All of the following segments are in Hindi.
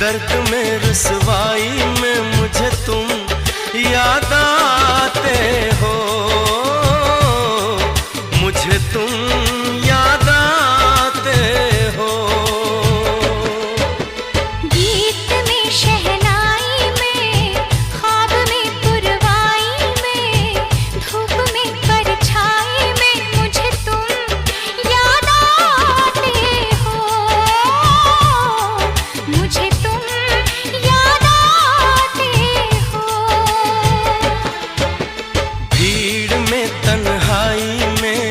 दर्द में रुसवाई में मुझे तुम याद आते हो, मुझे तुम याद आते हो। गीत में शहनाई में, ख्वाब में पुरवाई में, धूप में परछाई में मुझे तुम याद आते हो, मुझे तुम याद आते हो। भीड़ में तन्हाई में,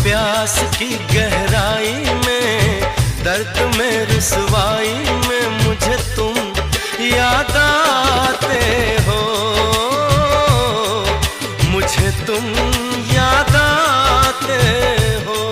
प्यास की गहराई में, दर्द में रुसवाई में मुझे तुम याद आते हो, मुझे तुम याद आते हो।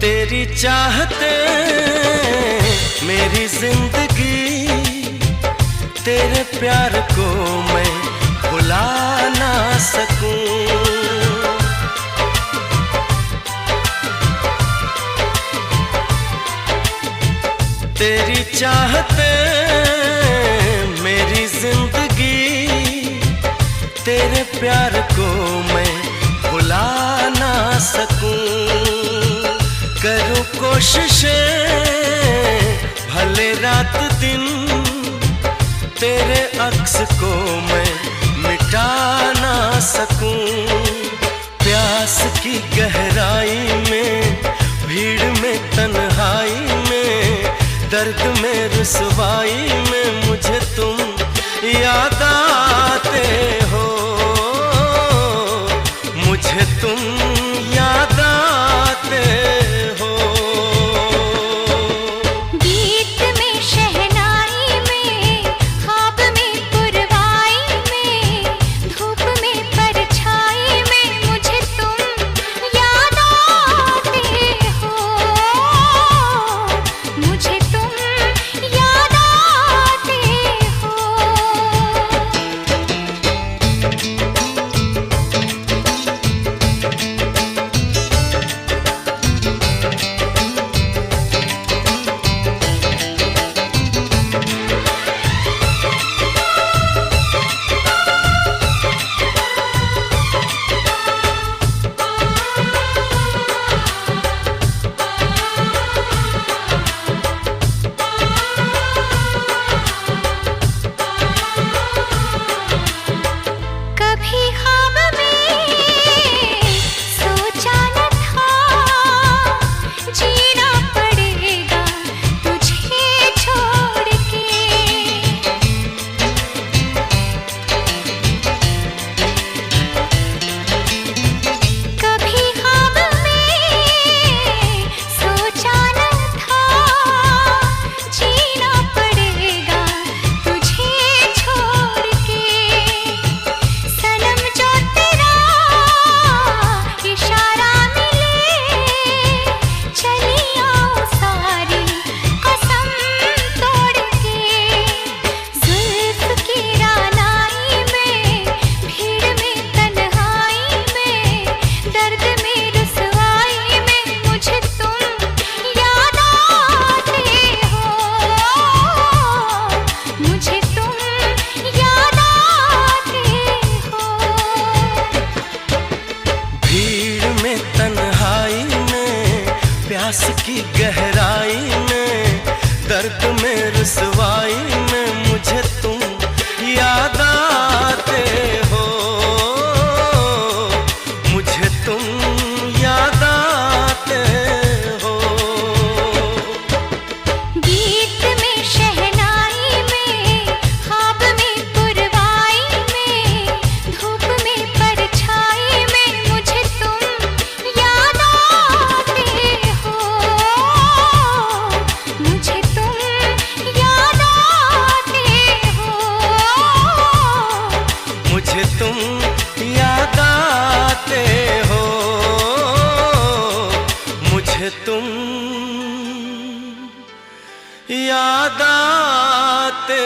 तेरी चाहते मेरी जिंदगी, तेरे प्यार को मैं भुला ना सकूं। तेरी चाहते मेरी जिंदगी, तेरे प्यार को मैं भुला ना सकूं। करूं कोशिशें भले रात दिन, तेरे अक्स को मैं मिटा ना सकूं। प्यास की गहराई में, भीड़ में तन्हाई में, दर्द में रुसवाई में मुझे तुम याद आते हो, मुझे तुम याद आते हो। गीत में शहनाई में, ख्वाब में पुरवाई में, धूप में परछाई में मुझे तुम याद आते हो, मुझे तुम याद आते हो। कभी ख्वाब में सोचा न था, जीना पड़ेगा तुझे छोड़ के। कभी ख्वाब में सोचा न था, जीना पड़ेगा तुझे छोड़ के। सनम जो तेरा इशारा मिले, चली आऊं सारी कसम तोड़ के। जुल्फ की रानाई में, भीड़ में तन्हाई में, दर्द में रुसवाई में मुझे तुम याद आते हो, मुझे तुम याद आते हो। भीड़ में तन्हाई में, प्यास की गहराई में, दर्द में रुसवाई में मुझे तुम याद आते हो, मुझे तुम याद आते हो। गीत में शहनाई में, ख्वाब में पुरवाई में, धूप में परछाई में मुझे तुम तुम याद आते हो, मुझे तुम याद आते